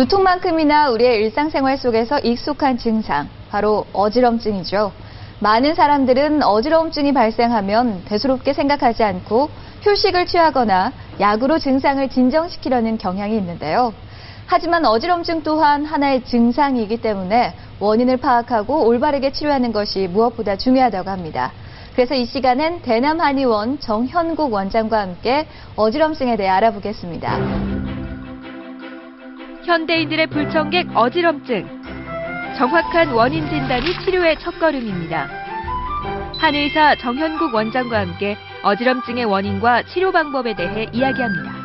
두통만큼이나 우리의 일상생활 속에서 익숙한 증상, 바로 어지럼증이죠. 많은 사람들은 어지러움증이 발생하면 대수롭게 생각하지 않고 휴식을 취하거나 약으로 증상을 진정시키려는 경향이 있는데요. 하지만 어지럼증 또한 하나의 증상이기 때문에 원인을 파악하고 올바르게 치료하는 것이 무엇보다 중요하다고 합니다. 그래서 이 시간엔 대남한의원 정현국 원장과 함께 어지럼증에 대해 알아보겠습니다. 현대인들의 불청객 어지럼증. 정확한 원인 진단이 치료의 첫걸음입니다. 한의사 정현국 원장과 함께 어지럼증의 원인과 치료 방법에 대해 이야기합니다.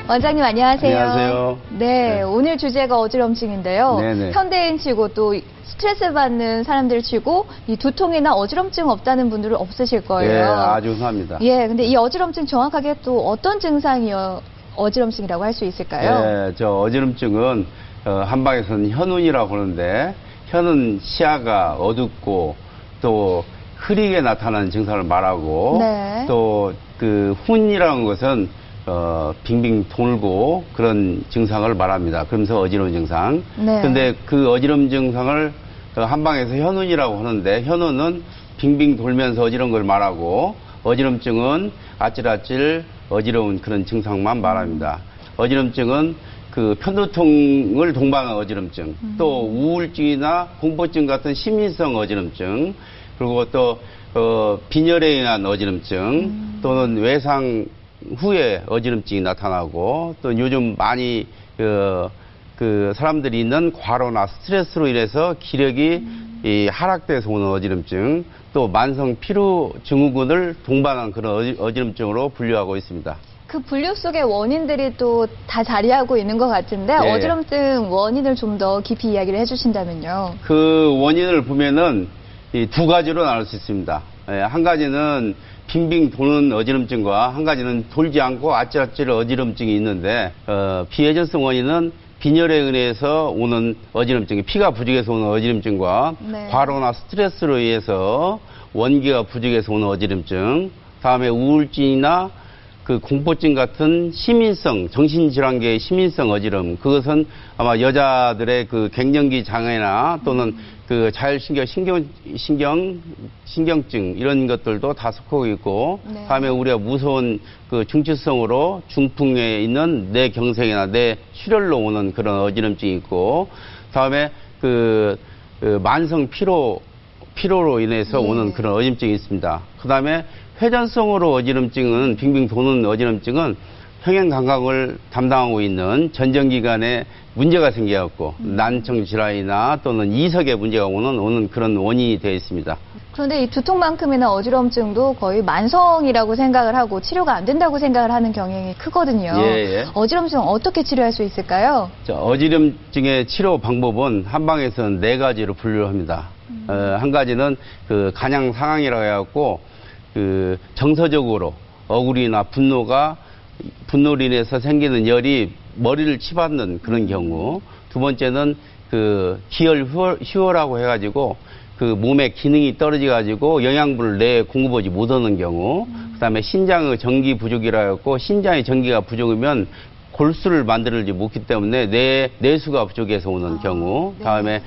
원장님 안녕하세요. 안녕하세요. 네, 오늘 주제가 어지럼증인데요. 네네. 현대인 치고 또 스트레스 받는 사람들 치고 이 두통이나 어지럼증 없다는 분들은 없으실 거예요. 예, 아주 흔합니다. 예, 근데 이 어지럼증 정확하게 또 어떤 증상이 어지럼증이라고 할 수 있을까요? 예, 저 어지럼증은 한방에서는 현운이라고 하는데 현은 시야가 어둡고 또 흐리게 나타나는 증상을 말하고 네. 또 그 훈이라는 것은 빙빙 돌고 그런 증상을 말합니다. 그러면서 어지러운 증상. 네. 근데 그 어지러운 증상을 한방에서 현운이라고 하는데 현운은 빙빙 돌면서 어지러운 걸 말하고 어지럼증은 아찔아찔 어지러운 그런 증상만 말합니다. 어지럼증은 그 편두통을 동반한 어지럼증, 또 우울증이나 공포증 같은 심리성 어지럼증, 그리고 또 빈혈에 의한 어지럼증, 또는 외상 후에 어지럼증이 나타나고, 또 요즘 많이 그 사람들이 있는 과로나 스트레스로 인해서 기력이 하락돼서 오는 어지럼증, 또 만성 피로 증후군을 동반한 그런 어지럼증으로 분류하고 있습니다. 그 분류 속의 원인들이 또 다 자리하고 있는 것 같은데 네. 어지럼증 원인을 좀 더 깊이 이야기를 해주신다면요. 그 원인을 보면은 이 두 가지로 나눌 수 있습니다. 예, 한 가지는 빙빙 도는 어지럼증과 한 가지는 돌지 않고 아찔아찔 어지럼증이 있는데 비회전성 원인은 빈혈에 의해서 오는 어지럼증, 피가 부족해서 오는 어지럼증과 네. 과로나 스트레스로 의해서 원기가 부족해서 오는 어지럼증, 다음에 우울증이나 그 공포증 같은 시민성, 정신질환계의 시민성 어지럼, 그것은 아마 여자들의 그 갱년기 장애나 또는 그 신경증 이런 것들도 다 속하고 있고, 네. 다음에 우리가 무서운 그 중추성으로 중풍에 있는 뇌경색이나 뇌출혈로 오는 그런 어지럼증이 있고, 다음에 그 만성 피로로 인해서 예. 오는 그런 어지럼증이 있습니다. 그 다음에 회전성으로 어지럼증은 빙빙 도는 어지럼증은 평행 감각을 담당하고 있는 전정기관에 문제가 생겨갖고 난청 질환이나 또는 이석에 문제가 오는 그런 원인이 되어 있습니다. 그런데 이 두통만큼이나 어지럼증도 거의 만성이라고 생각을 하고 치료가 안 된다고 생각을 하는 경향이 크거든요. 예. 어지럼증 어떻게 치료할 수 있을까요? 어지럼증의 치료 방법은 한방에서는 네 가지로 분류를 합니다. 한 가지는 그 간양 상황이라고 해갖고 그 정서적으로 억울이나 분노로 인해서 생기는 열이 머리를 치받는 그런 경우, 두 번째는 그 기혈 휴어라고 해가지고 그 몸의 기능이 떨어져가지고 영양분을 뇌에 공급하지 못하는 경우, 그다음에 신장의 전기 부족이라 해갖고 신장의 전기가 부족하면 골수를 만들지 못하기 때문에 뇌수가 부족해서 오는 경우, 네. 다음에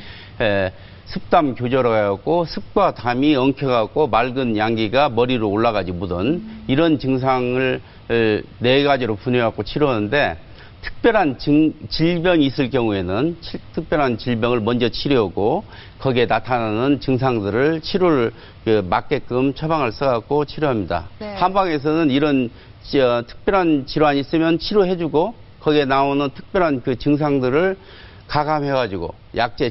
습담 교조라고 해갖고 습과 담이 엉켜갖고 맑은 양기가 머리로 올라가지 못한 이런 증상을 네 가지로 분류해갖고 치료하는데, 특별한 질병이 있을 경우에는 특별한 질병을 먼저 치료하고 거기에 나타나는 증상들을 치료를 맞게끔 처방을 써갖고 치료합니다. 네. 한방에서는 이런 특별한 질환이 있으면 치료해주고 거기에 나오는 특별한 그 증상들을 가감해가지고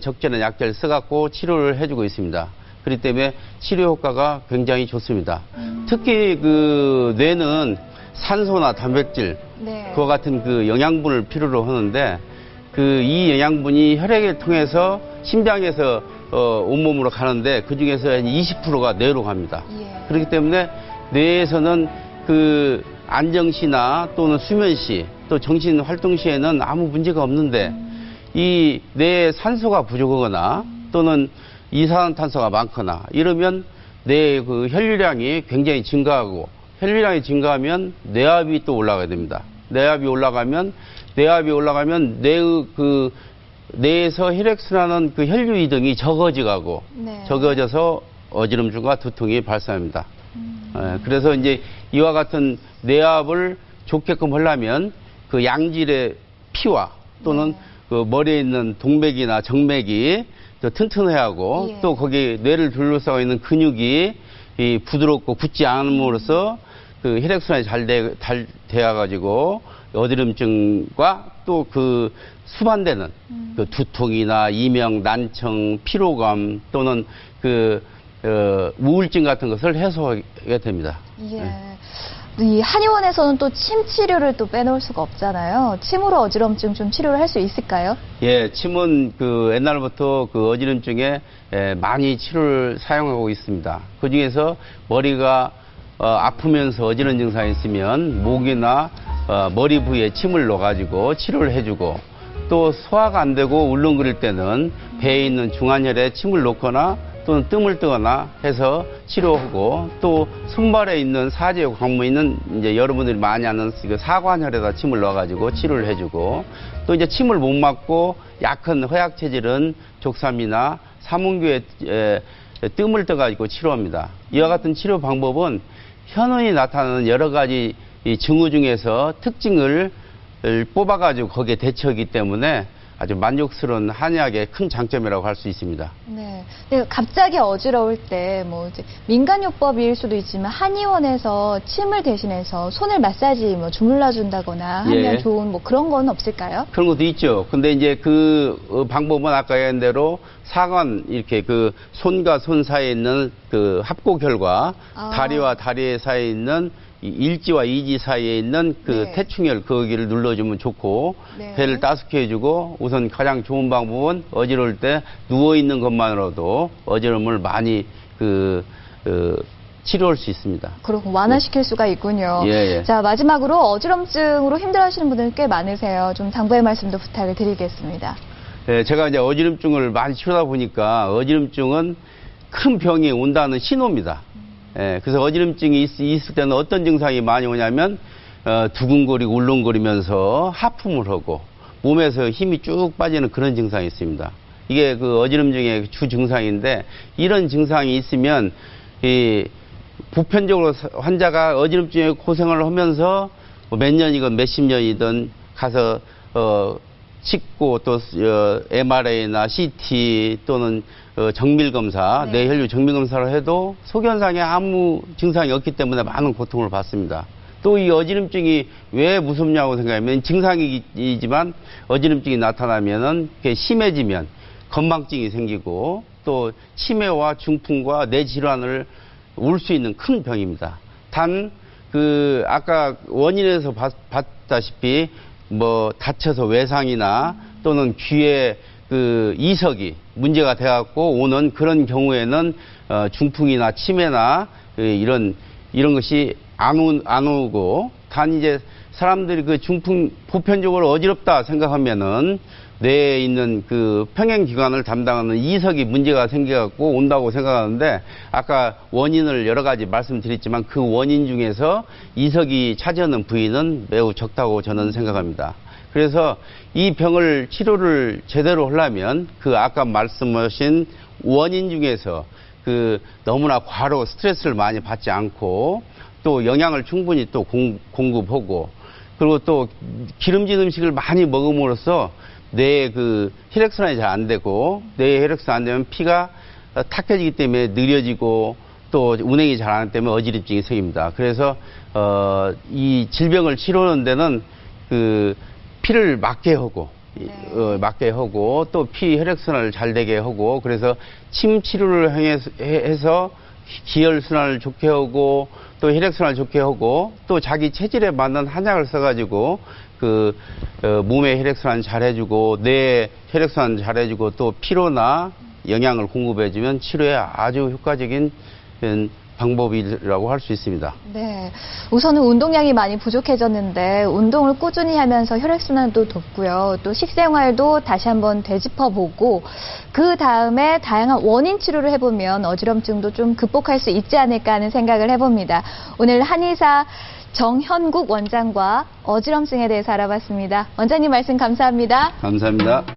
적절한 약제를 써갖고 치료를 해주고 있습니다. 그렇기 때문에 치료 효과가 굉장히 좋습니다. 특히 그 뇌는 산소나 단백질, 네. 그와 같은 그 영양분을 필요로 하는데 이 영양분이 혈액을 통해서 심장에서 온몸으로 가는데 그 중에서 한 20%가 뇌로 갑니다. 예. 그렇기 때문에 뇌에서는 그 안정시나 또는 수면시 또 정신 활동 시에는 아무 문제가 없는데 이 뇌에 산소가 부족하거나 또는 이산화탄소가 많거나 이러면 뇌의 그 혈류량이 굉장히 증가하고 혈류량이 증가하면 뇌압이 또 올라가야 됩니다. 뇌압이 올라가면 뇌의 그 뇌에서 혈액순환은 그 혈류 이동이 적어지고 네. 적어져서 어지럼증과 두통이 발생합니다. 그래서 이제 이와 같은 뇌압을 좋게끔 하려면 그 양질의 피와 또는 네. 그 머리에 있는 동맥이나 정맥이 또 튼튼해야 하고 예. 또 거기 뇌를 둘러싸고 있는 근육이 이 부드럽고 굳지 않음으로써 그 혈액순환이 잘 되어가지고 어지럼증과 또 그 수반되는 그 두통이나 이명, 난청, 피로감 또는 그 우울증 같은 것을 해소하게 됩니다. 예. 네. 이 한의원에서는 또 침 치료를 또 빼놓을 수가 없잖아요. 침으로 어지럼증 좀 치료를 할 수 있을까요? 예, 침은 그 옛날부터 그 어지럼증에 많이 치료를 사용하고 있습니다. 그 중에서 머리가 아프면서 어지러운 증상이 있으면 목이나 머리 부위에 침을 넣어가지고 치료를 해주고 또 소화가 안 되고 울렁거릴 때는 배에 있는 중환혈에 침을 놓거나 또는 뜸을 뜨거나 해서 치료하고 또 손발에 있는 사지에 광무 있는 이제 여러분들이 많이 아는 그 사관혈에다 침을 넣어가지고 치료를 해주고 또 이제 침을 못 맞고 약한 허약 체질은 족삼이나 사문교에 뜸을 떠가지고 치료합니다. 이와 같은 치료 방법은 현원이 나타나는 여러 가지 이 증후 중에서 특징을 뽑아가지고 거기에 대처하기 때문에 아주 만족스러운 한의학의 큰 장점이라고 할 수 있습니다. 네. 근데 갑자기 어지러울 때 뭐 이제 민간요법일 수도 있지만 한의원에서 침을 대신해서 손을 마사지 뭐 주물러 준다거나 하면 예. 좋은 뭐 그런 건 없을까요? 그런 것도 있죠. 근데 이제 그 방법은 아까 얘기한 대로 사관 이렇게 그 손과 손 사이에 있는 그 합곡혈과 다리와 다리 사이에 있는 이 일지와 이지 사이에 있는 그 네. 태충혈 거기를 눌러주면 좋고 네. 배를 따숩게 해주고 우선 가장 좋은 방법은 어지러울 때 누워 있는 것만으로도 어지러움을 많이 치료할 수 있습니다. 그렇고 완화시킬 수가 있군요. 예, 예. 자, 마지막으로 어지럼증으로 힘들어하시는 분들 꽤 많으세요. 좀 당부의 말씀도 부탁을 드리겠습니다. 예, 제가 이제 어지럼증을 많이 치료하다 보니까 어지럼증은 큰 병이 온다는 신호입니다. 예, 그래서 어지럼증이 있을 때는 어떤 증상이 많이 오냐면 두근거리고 울렁거리면서 하품을 하고 몸에서 힘이 쭉 빠지는 그런 증상이 있습니다. 이게 그 어지럼증의 주 증상인데 이런 증상이 있으면 이 보편적으로 환자가 어지럼증에 고생을 하면서 몇 년이건 몇십 년이든 가서 찍고 또 MRI나 CT 또는 정밀검사, 네. 뇌혈류 정밀검사를 해도 소견상에 아무 증상이 없기 때문에 많은 고통을 받습니다. 또 이 어지럼증이 왜 무섭냐고 생각하면 증상이지만 어지럼증이 나타나면은 그게 심해지면 건망증이 생기고 또 치매와 중풍과 뇌 질환을 올 수 있는 큰 병입니다. 단 그 아까 원인에서 봤다시피 뭐 다쳐서 외상이나 또는 귀에 그 이석이 문제가 돼갖고 오는 그런 경우에는 중풍이나 치매나 이런 것이 안 오고 단 이제 사람들이 그 중풍 보편적으로 어지럽다 생각하면은 뇌에 있는 그 평행기관을 담당하는 이석이 문제가 생겨갖고 온다고 생각하는데 아까 원인을 여러 가지 말씀드렸지만 그 원인 중에서 이석이 차지하는 부위는 매우 적다고 저는 생각합니다. 그래서 이 병을 치료를 제대로 하려면 그 아까 말씀하신 원인 중에서 그 너무나 과로 스트레스를 많이 받지 않고 또 영양을 충분히 또 공급하고 그리고 또 기름진 음식을 많이 먹음으로써 뇌에 그 혈액순환이 잘 안 되고 뇌에 혈액순환 안 되면 피가 탁해지기 때문에 느려지고 또 운행이 잘 안 하기 때문에 어지럼증이 생깁니다. 그래서 이 질병을 치료하는 데는 그 피를 막게 하고 막게 하고 또 피 혈액순환을 잘 되게 하고 그래서 침 치료를 해서 기혈순환을 좋게 하고 또 혈액순환을 좋게 하고 또 자기 체질에 맞는 한약을 써가지고 그 몸의 혈액순환 잘 해주고 뇌 혈액순환 잘 해주고 또 피로나 영양을 공급해주면 치료에 아주 효과적인 방법이라고 할 수 있습니다. 네. 우선은 운동량이 많이 부족해졌는데 운동을 꾸준히 하면서 혈액순환도 돕고요. 또 식생활도 다시 한번 되짚어보고 그 다음에 다양한 원인 치료를 해보면 어지럼증도 좀 극복할 수 있지 않을까 하는 생각을 해봅니다. 오늘 한의사 정현국 원장과 어지럼증에 대해서 알아봤습니다. 원장님 말씀 감사합니다. 감사합니다.